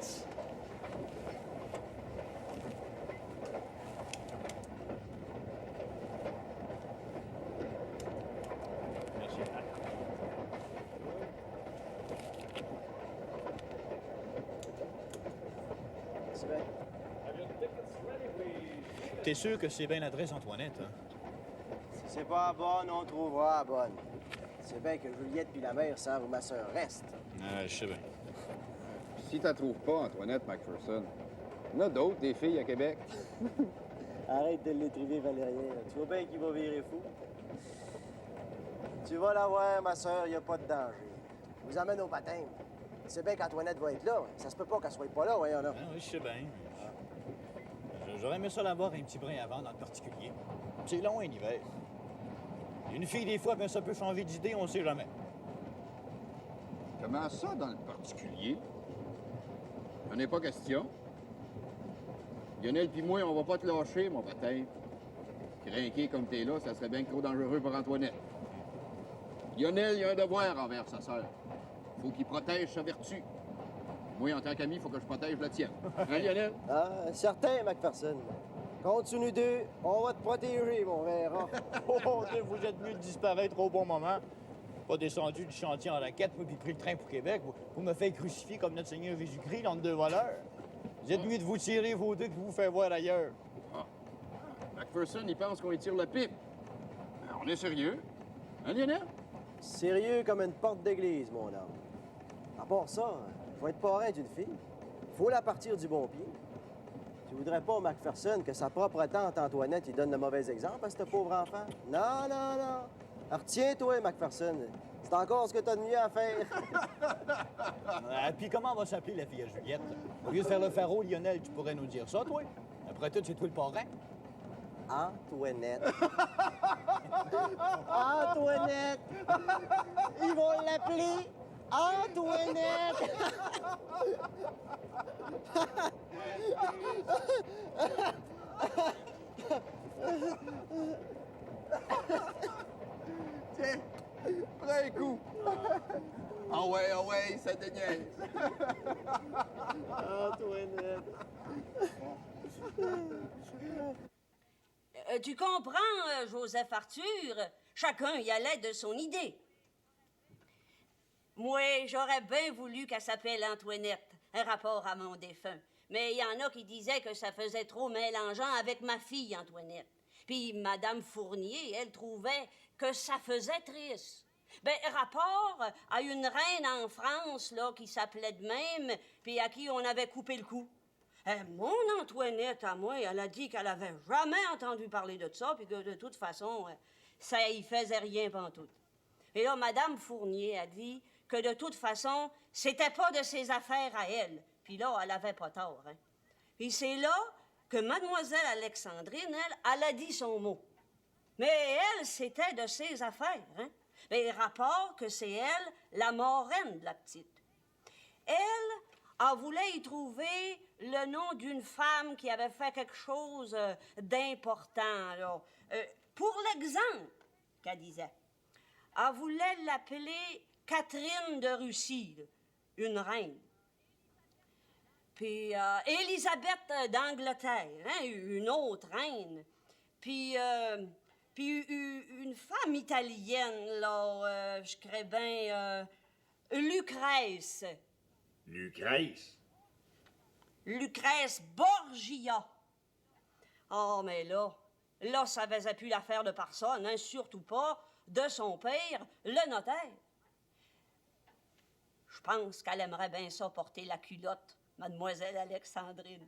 Yes! Merci. C'est bien. T'es sûr que c'est bien l'adresse Antoinette, hein? Si c'est pas la bonne, on trouvera la bonne. C'est bien que Juliette puis la mère savent où ma sœur reste. Ah, je sais bien. Si t'en trouves pas, Antoinette McPherson, il y en a d'autres, des filles à Québec. Arrête de l'étriver, Valérien. Tu vois bien qu'il va virer fou. Tu vas la voir, ma sœur, y a pas de danger. Je vous amène au baptême. C'est bien qu'Antoinette va être là. Ça se peut pas qu'elle soit pas là, voyons là. Ah, oui, je sais bien. J'aurais aimé ça l'avoir un petit brin avant, dans le particulier. C'est long, un hiver. Une fille, des fois, ben, ça peut changer d'idée, on sait jamais. Comment ça, dans le particulier? J'en ai pas question. Lionel pis moi, on va pas te lâcher, mon baptême. Crinqué comme t'es là, ça serait bien trop dangereux pour Antoinette. Lionel, il a un devoir envers sa sœur. Faut qu'il protège sa vertu. Moi, en tant qu'ami, il faut que je protège la tienne. Hein, Lionel? Ah, certain, McPherson. Continue deux, on va te protéger, mon verre. Oh, vous êtes mieux de disparaître au bon moment. Pas descendu du chantier en raquette, moi, puis pris le train pour Québec. Vous me faites crucifier comme notre Seigneur Jésus-Christ, l'entre deux voleurs. Vous êtes mieux de vous tirer vos deux que vous faire voir ailleurs. Ah. McPherson, il pense qu'on étire la pipe. On est sérieux. Hein, Lionel? Sérieux comme une porte d'église, mon homme. À part ça, faut être parrain d'une fille. Faut la partir du bon pied. Tu voudrais pas, McPherson, que sa propre tante Antoinette lui donne le mauvais exemple à ce pauvre enfant? Non, non, non. Retiens-toi, McPherson. C'est encore ce que t'as de mieux à faire. Puis comment va s'appeler la fille à Juliette? Au lieu de faire le pharaon, Lionel, tu pourrais nous dire ça, toi? Après tout, c'est toi le parrain. Antoinette. Antoinette. Ils vont l'appeler Antoinette. Tiens, prends un coup. Ah ouais, ça déniaise. Antoinette. Tu comprends, Joseph Arthur? Chacun y allait de son idée. Moi, j'aurais bien voulu qu'elle s'appelle Antoinette, un rapport à mon défunt. Mais il y en a qui disaient que ça faisait trop mélangeant avec ma fille, Antoinette. Puis Madame Fournier, elle trouvait que ça faisait triste. Ben, rapport à une reine en France, là, qui s'appelait de même, puis à qui on avait coupé le cou. Mon Antoinette, à moi, elle a dit qu'elle avait jamais entendu parler de ça, puis que de toute façon, ça y faisait rien pantoute. Et là, Madame Fournier a dit que de toute façon, c'était pas de ses affaires à elle. Puis là, elle avait pas tort, hein. Puis c'est là que Mademoiselle Alexandrine, elle a dit son mot. Mais elle, c'était de ses affaires, hein. Mais rapport que c'est elle, la marraine de la petite. Elle voulait y trouver le nom d'une femme qui avait fait quelque chose d'important, là. Pour l'exemple, qu'elle disait. Elle voulait l'appeler Catherine de Russie, là, une reine. Puis Élisabeth d'Angleterre, hein, une autre reine. Puis une femme italienne, là, je crée bien, Lucrèce. Lucrèce? Lucrèce Borgia. Oh, mais là, ça faisait plus l'affaire de personne, hein, surtout pas de son père, le notaire. Je pense qu'elle aimerait bien ça porter la culotte, Mademoiselle Alexandrine.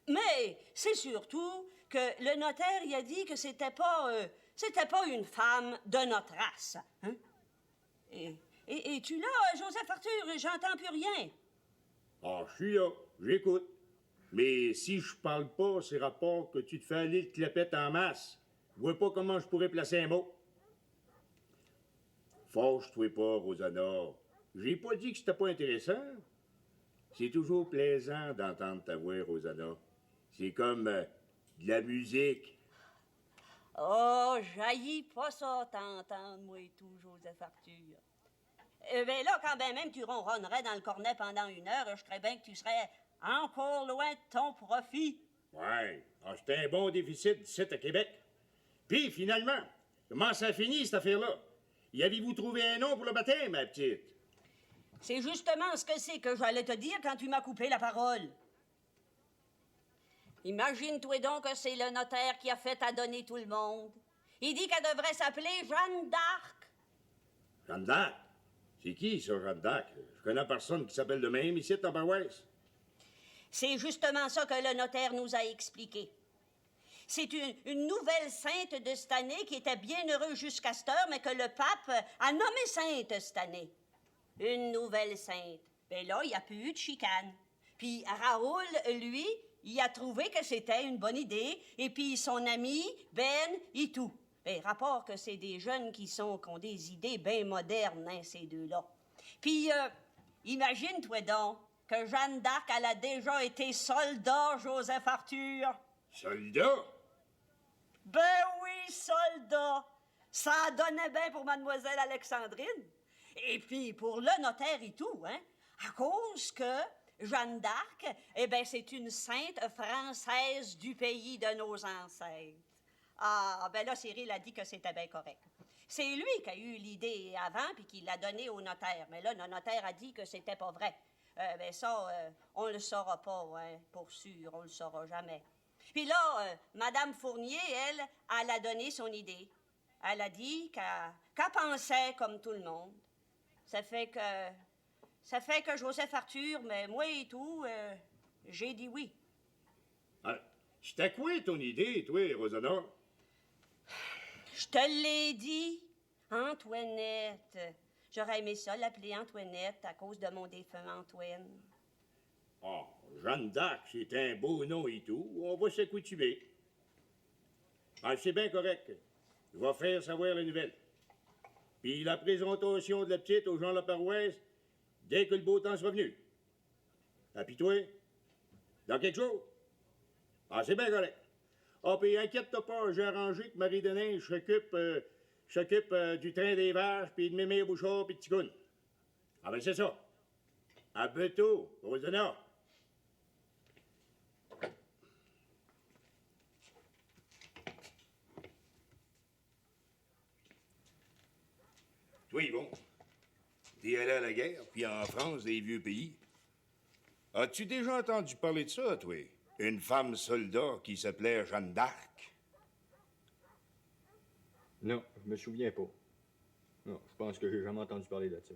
Mais c'est surtout que le notaire y a dit que c'était pas une femme de notre race. Hein? Et tu là, Joseph Arthur, j'entends plus rien. Ah, je suis là, j'écoute. Mais si je parle pas, c'est rapport que tu te fais aller le clépette en masse. Je vois pas comment je pourrais placer un mot. Fâche-toi pas, Rosanna. J'ai pas dit que c'était pas intéressant. C'est toujours plaisant d'entendre ta voix, Rosanna. C'est comme de la musique. Oh, j'haïs pas ça t'entendre, moi et tout, Joseph Arthur. Ben là, quand ben même tu ronronnerais dans le cornet pendant 1 heure, je crois bien que tu serais encore loin de ton profit. Ouais, c'était un bon déficit d'ici à Québec. Puis, finalement, comment ça finit, cette affaire-là? Y avez-vous trouvé un nom pour le baptême, ma petite? C'est justement ce que c'est que j'allais te dire quand tu m'as coupé la parole. Imagine-toi donc que c'est le notaire qui a fait adonner tout le monde. Il dit qu'elle devrait s'appeler Jeanne d'Arc. Jeanne d'Arc? C'est qui, ça, Jeanne d'Arc? Je connais personne qui s'appelle de même ici, à Tabarouès. C'est justement ça que le notaire nous a expliqué. C'est une nouvelle sainte de cette année qui était bien heureuse jusqu'à cette heure, mais que le pape a nommée sainte cette année. Une nouvelle sainte. Ben là, il n'y a plus eu de chicane. Puis Raoul, lui, il a trouvé que c'était une bonne idée. Et puis son ami, Ben, et tout. Ben, rapport que c'est des jeunes qui ont des idées bien modernes, hein, ces deux-là. Puis, imagine-toi donc que Jeanne d'Arc, elle a déjà été soldat, Joseph Arthur. Soldat? Ben oui, soldat. Ça donnait bien pour mademoiselle Alexandrine. Et puis pour le notaire et tout, hein, à cause que Jeanne d'Arc, eh bien, c'est une sainte française du pays de nos ancêtres. Ah, ben là, Cyril a dit que c'était bien correct. C'est lui qui a eu l'idée avant puis qui l'a donnée au notaire. Mais là, le notaire a dit que c'était pas vrai. Ben ça, on le saura pas, hein, pour sûr, on le saura jamais. Puis là, Madame Fournier, elle a donné son idée. Elle a dit qu'elle pensait comme tout le monde. Ça fait que Joseph Arthur, mais moi et tout, j'ai dit oui. Ah, c'était quoi ton idée, toi, Rosanna? Je te l'ai dit, Antoinette. J'aurais aimé ça l'appeler Antoinette à cause de mon défunt Antoine. Oh, Jeanne d'Arc, c'est un beau nom et tout. On va s'accoutumer. Ah, c'est bien correct. Je vais faire savoir la nouvelle. Puis la présentation de la petite aux gens de la paroisse, dès que le beau temps sera venu. Ah, puis toi, dans quelques jours? Ah, c'est bien correct. Ah, puis inquiète-toi pas, j'ai arrangé que Marie Denain s'occupe du train des vaches, puis de Mémé Bouchard, puis de Ticoune. Ah, ben c'est ça. À bientôt, Rosanna. Toi, Yvon, t'es allé à la guerre, puis en France, des vieux pays. As-tu déjà entendu parler de ça, toi? Une femme soldat qui s'appelait Jeanne d'Arc? Non, je me souviens pas. Non, je pense que j'ai jamais entendu parler de ça.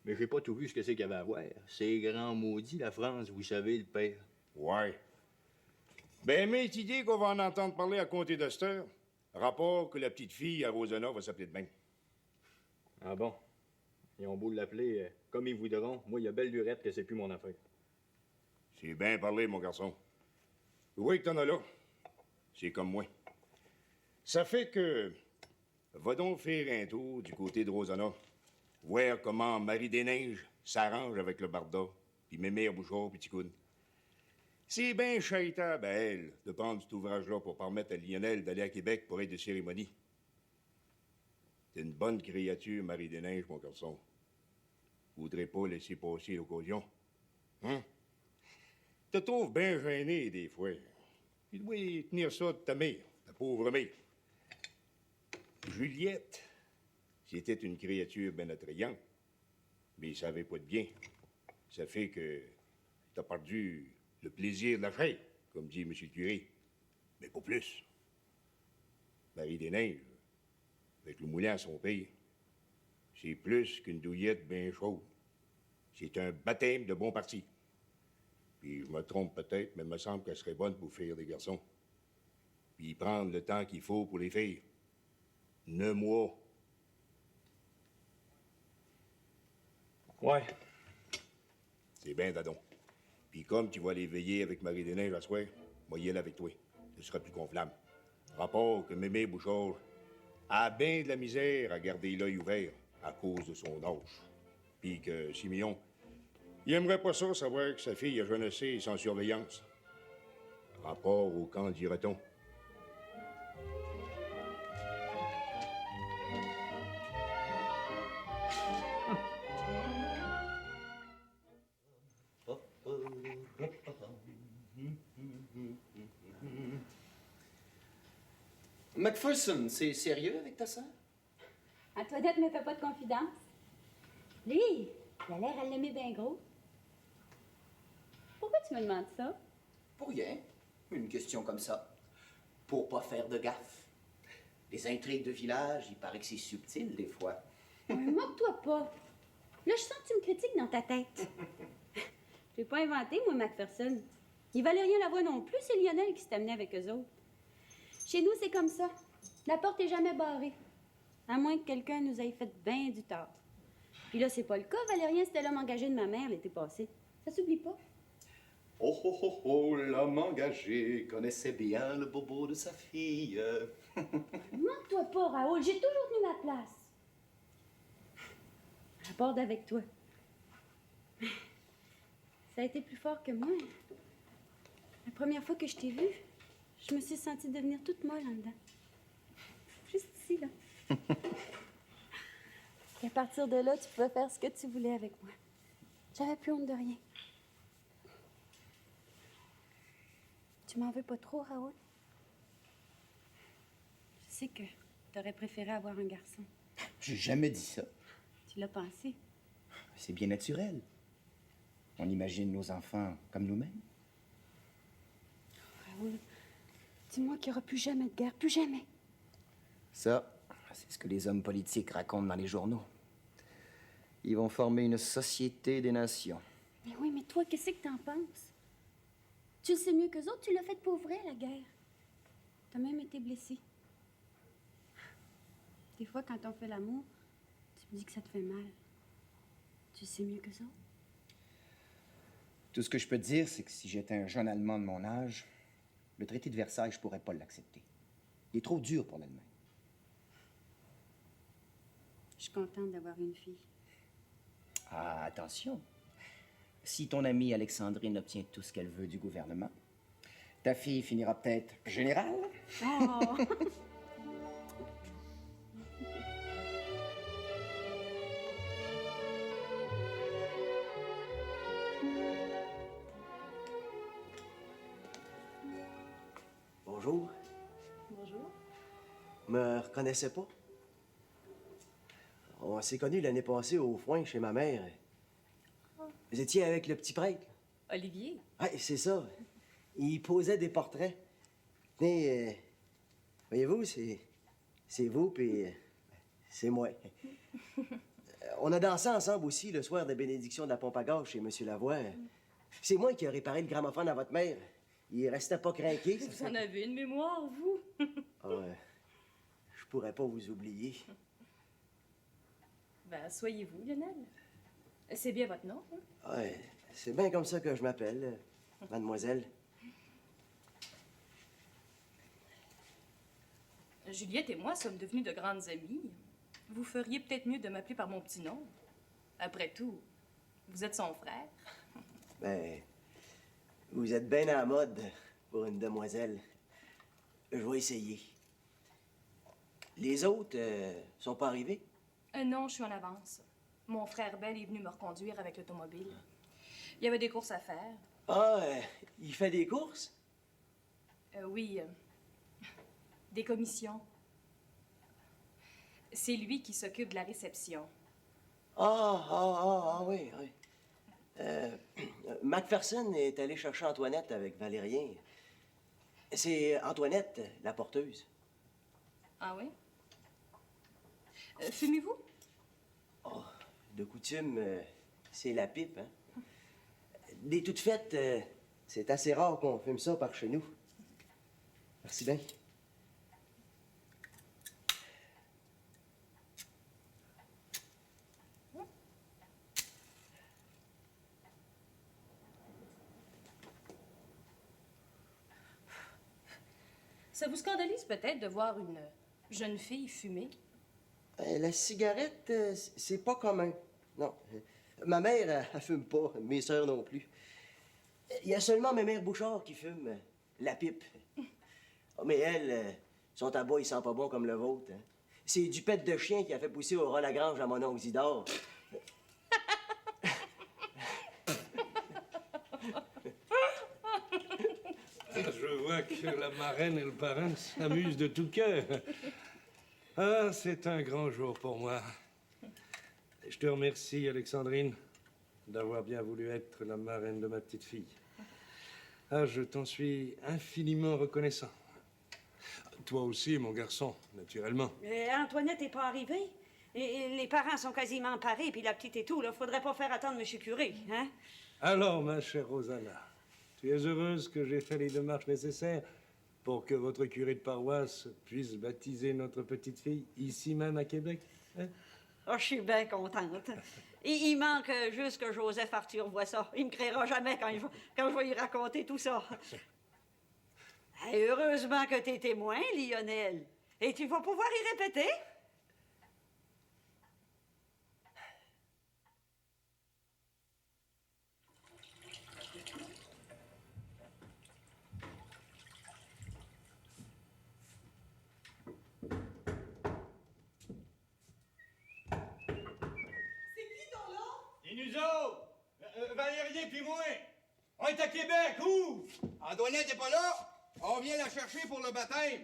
Mais j'ai pas tout vu ce que c'est qu'il y avait à voir. C'est grand maudit, la France, vous savez, le père. Ouais. Ben, m'est idée qu'on va en entendre parler à compter de cette heure. Rapport que la petite fille à Rosanna va s'appeler de même. Ah bon? Ils ont beau l'appeler comme ils voudront. Moi, il y a belle lurette que c'est plus mon affaire. C'est bien parlé, mon garçon. Oui que t'en as là. C'est comme moi. Ça fait que... Va donc faire un tour du côté de Rosanna. Voir comment Marie des Neiges s'arrange avec le Barda, puis Mémé Bouchard, puis Ticoune. C'est bien charitable à elle de prendre cet ouvrage-là pour permettre à Lionel d'aller à Québec pour être de cérémonie. T'es une bonne créature, Marie des Neiges, mon garçon. Voudrais pas laisser passer l'occasion. Hein? Te trouves bien gêné des fois. Tu dois tenir ça de ta mère, ta pauvre mère. Juliette, c'était une créature bien attrayante, mais ça n'avait pas de bien. Ça fait que t'as perdu le plaisir de la chair, comme dit M. le curé. Mais pas plus. Marie des Neiges, avec le moulin à son pays, c'est plus qu'une douillette bien chaude. C'est un baptême de bon parti. Puis je me trompe peut-être, mais il me semble qu'elle serait bonne pour faire des garçons. Puis prendre le temps qu'il faut pour les filles. 9 mois. Ouais. C'est bien, Dadon. Puis comme tu vas aller veiller avec Marie des Neiges à soir, moi y aller avec toi. Ce sera plus convenable. Rapport que Mémé Bouchard a bien de la misère à garder l'œil ouvert à cause de son âge. Puis que Simeon, il aimerait pas ça savoir que sa fille a jeunessé sans surveillance. Rapport au camp d'Ireton. Macpherson, c'est sérieux avec ta sœur? Antoinette me fait pas de confidence. Lui, il a l'air à l'aimer bien gros. Pourquoi tu me demandes ça? Pour rien. Une question comme ça. Pour pas faire de gaffe. Les intrigues de village, il paraît que c'est subtil des fois. Moque-toi pas. Là, je sens que tu me critiques dans ta tête. Je l'ai pas inventé, moi, Macpherson. Il valait rien la voix non plus, c'est Lionel qui s'est amené avec eux autres. Chez nous, c'est comme ça. La porte est jamais barrée. À moins que quelqu'un nous ait fait bien du tort. Puis là, c'est pas le cas. Valérien, c'était l'homme engagé de ma mère l'été passé. Ça s'oublie pas. Oh, oh, oh, oh, l'homme engagé connaissait bien le bobo de sa fille. Manque-toi pas, Raoul. J'ai toujours tenu ma place. À bord avec toi. Ça a été plus fort que moi. La première fois que je t'ai vue, je me suis sentie devenir toute molle en dedans. Juste ici, là. Et à partir de là, tu pouvais faire ce que tu voulais avec moi. J'avais plus honte de rien. Tu m'en veux pas trop, Raoul? Je sais que t'aurais préféré avoir un garçon. J'ai jamais dit ça. Tu l'as pensé. C'est bien naturel. On imagine nos enfants comme nous-mêmes. Raoul, dis-moi qu'il n'y aura plus jamais de guerre, plus jamais. Ça, c'est ce que les hommes politiques racontent dans les journaux. Ils vont former une société des nations. Mais oui, mais toi, qu'est-ce que t'en penses? Tu le sais mieux qu'eux autres, tu l'as fait pour vrai, la guerre. T'as même été blessé. Des fois, quand on fait l'amour, tu me dis que ça te fait mal. Tu le sais mieux qu'eux autres. Tout ce que je peux te dire, c'est que si j'étais un jeune Allemand de mon âge, le traité de Versailles, je pourrais pas l'accepter. Il est trop dur pour l'Allemagne. Je suis contente d'avoir une fille. Ah, attention. Si ton amie Alexandrine obtient tout ce qu'elle veut du gouvernement, ta fille finira peut-être générale. Oh! Bonjour. Bonjour. Me reconnaissez pas? On s'est connus l'année passée au foin chez ma mère. Vous étiez avec le petit prêtre? Olivier? Ah, c'est ça. Il posait des portraits. Tenez, voyez-vous, c'est vous, puis c'est moi. On a dansé ensemble aussi le soir de bénédiction de la pompe à gaz chez M. Lavoie. C'est moi qui ai réparé le gramophone à votre mère. Il restait pas craqué. Vous en avez une mémoire, vous? Ah, je pourrais pas vous oublier. Ben, soyez-vous, Lionel. C'est bien votre nom, hein? Ouais, c'est bien comme ça que je m'appelle, mademoiselle. Juliette et moi sommes devenues de grandes amies. Vous feriez peut-être mieux de m'appeler par mon petit nom. Après tout, vous êtes son frère. Ben, vous êtes bien à la mode pour une demoiselle. Je vais essayer. Les autres sont pas arrivés? Non, je suis en avance. Mon frère Bell est venu me reconduire avec l'automobile. Il y avait des courses à faire. Ah, il fait des courses? Oui, des commissions. C'est lui qui s'occupe de la réception. Oui, oui. Macpherson est allé chercher Antoinette avec Valérien. C'est Antoinette, la porteuse. Ah oui? Fumez-vous? Oh, de coutume, c'est la pipe, hein? Des toutes faites, c'est assez rare qu'on fume ça par chez nous. Merci bien. Ça vous scandalise peut-être de voir une jeune fille fumer? La cigarette, c'est pas commun. Non. Ma mère, elle fume pas. Mes sœurs non plus. Il y a seulement mes mères Bouchard qui fument la pipe. Oh, mais elles, son tabac, il sent pas bon comme le vôtre. Hein. C'est du pet de chien qui a fait pousser au Ron-Lagrange à mon oncle Isidore. Je vois vois que la marraine et le parrain s'amusent de tout cœur. Ah, c'est un grand jour pour moi. Je te remercie, Alexandrine, d'avoir bien voulu être la marraine de ma petite fille. Ah, je t'en suis infiniment reconnaissant. Toi aussi, mon garçon, naturellement. Antoinette n'est pas arrivée. Et les parents sont quasiment parés, puis la petite et tout, là. Faudrait pas faire attendre M. Curé, hein? Alors, ma chère Rosanna, tu es heureuse que j'ai fait les démarches nécessaires pour que votre curé de paroisse puisse baptiser notre petite fille ici même à Québec, hein? Oh, je suis bien contente. Il manque juste que Joseph Arthur voit ça. Il me créera jamais quand je vais lui raconter tout ça. Et heureusement que t'es témoin, Lionel. Et tu vas pouvoir y répéter? Et nous autres, Valérien puis moi, on est à Québec, où? Antoinette n'est pas là. On vient la chercher pour le baptême.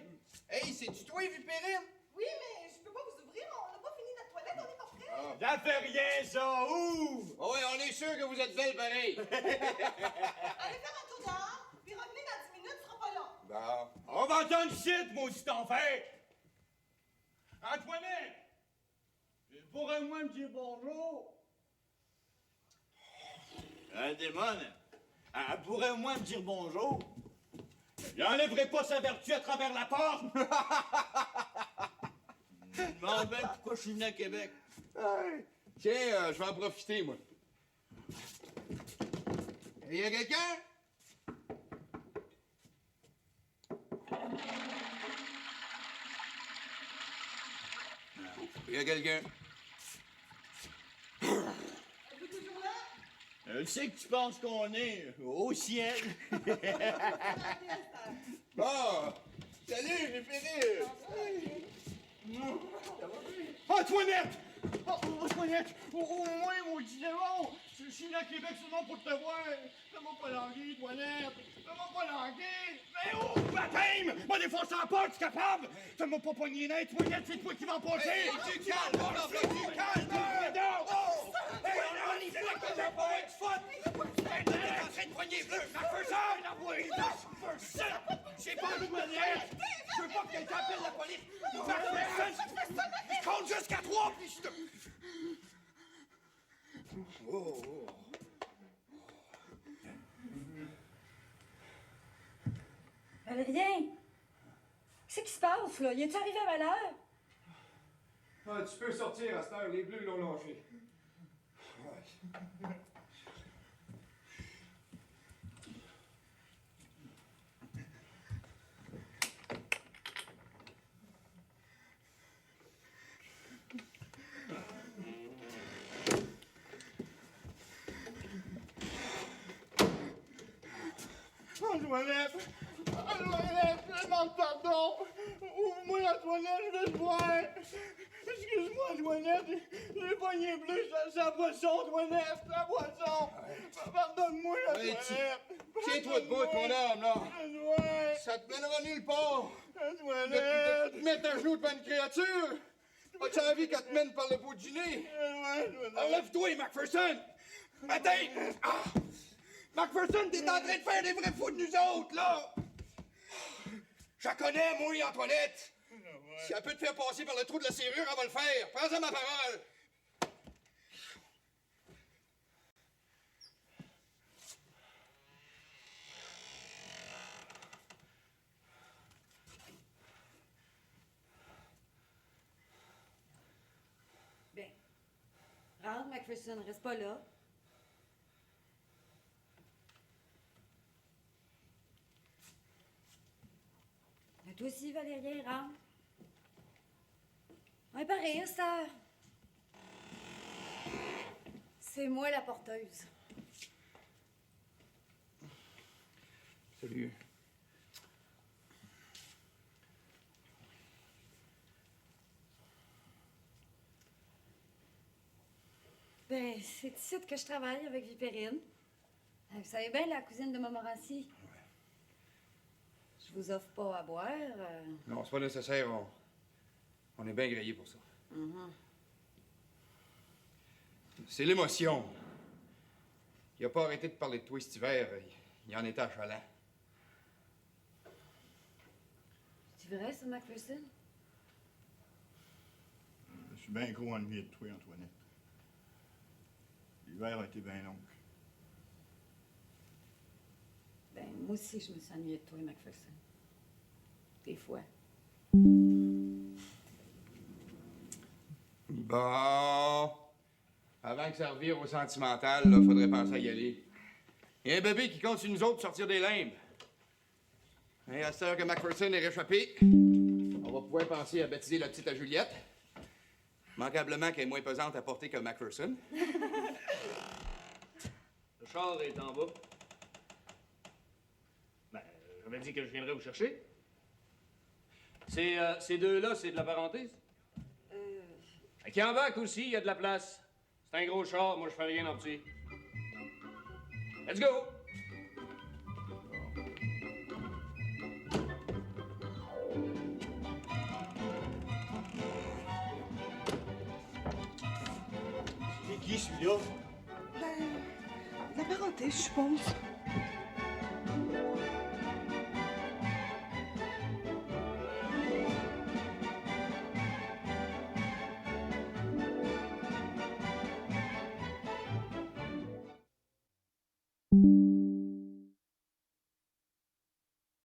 Hey, c'est-tu toi, Vipérine? Oui, mais je peux pas vous ouvrir, on n'a pas fini notre toilette, on n'est pas prêts. Ça fait rien, ça, où? Oh, oui, on est sûr que vous êtes belle pareil. Allez faire un tour dehors, puis revenez dans 10 minutes, ce sera pas long. Bon. On va entendre shit, maudit enfer! Antoinette! Pourrais-moi me dire bonjour? Un démon, elle pourrait au moins me dire bonjour. J'enlèverai pas sa vertu à travers la porte. Je me demande bien pourquoi je suis venu à Québec. Tiens, je vais en profiter, moi. Il y a quelqu'un? Il y a quelqu'un? Êtes-vous toujours là? Je sais que tu penses qu'on est au ciel. Bon! Salut, Vipérine! Antoinette! Antoinette! Au moins, maudit démon! Je suis là à Québec seulement pour te voir. Fais-moi pas languir, Antoinette! Fais-moi pas languir! Mais oh, baptême! Moi, défoncer la porte, tu es capable! Fais-moi pas pogner net, Antoinette, c'est toi qui vas en passer! Hey, tu calmes, mon enfant, tu calmes! Oh! Hey, on y va que j'ai pas de faute! T'es en train de poigner bleu! McPherson! J'ai pas envie de me dire! Je veux pas que quelqu'un appelle la police! McPherson! Je compte jusqu'à 3 puis je te... Valérien! Qu'est-ce qui se passe, là? Y est-tu arrivé à valeur? Ah, tu peux sortir à cette heure, les bleus l'ont lâché. Antoinette! Antoinette, je demande pardon! Ouvre-moi, Antoinette, je veux te voir! Excuse-moi, Antoinette, j'ai pogné bleu, c'est la boisson, Antoinette, la boisson! Pardonne-moi, Antoinette! Tiens-toi debout, ton âme, là! Antoinette! Ça te mènera nulle part! Antoinette! De te mettre à genoux devant une créature! As-tu envie qu'elle te mène par le bout du nez? Enlève-toi, McPherson! Attends! Ah! McPherson, t'es en train de faire des vrais fous de nous autres, là! Je la connais, moi, Antoinette! Si elle peut te faire passer par le trou de la serrure, elle va le faire! Prends-en ma parole! Bien. Rentre, McPherson, reste pas là. Mais toi aussi, Valérien, rentre. On est pareil, sœur. C'est moi la porteuse. Salut. Ben, c'est ici que je travaille avec Vipérine. Vous savez bien, la cousine de Montmorency. Je vous offre pas à boire. Non, c'est pas nécessaire. On est bien grillés pour ça. C'est l'émotion. Il a pas arrêté de parler de toi cet hiver. Il en était achalant. C'est vrai, ça, Macpherson? Je suis bien gros ennuyé de toi, Antoinette. L'hiver a été bien long. Ben, moi aussi, je me suis ennuyée de toi, Macpherson. Des fois. Bon. Avant que ça revire au sentimental, là, faudrait penser à y aller. Il y a un bébé qui compte sur nous autres pour sortir des limbes. Et à cette heure que Macpherson est réchappé, on va pouvoir penser à baptiser la petite à Juliette. Manquablement qu'elle est moins pesante à porter que Macpherson. Le char est en bas. Ben, j'avais dit que je viendrais vous chercher. Ces deux-là, c'est de la parenté? Qui en bac aussi, il y a de la place. C'est un gros char, moi je fais rien en petit. Let's go! C'est qui celui-là? La parenté, je suppose. Thank you.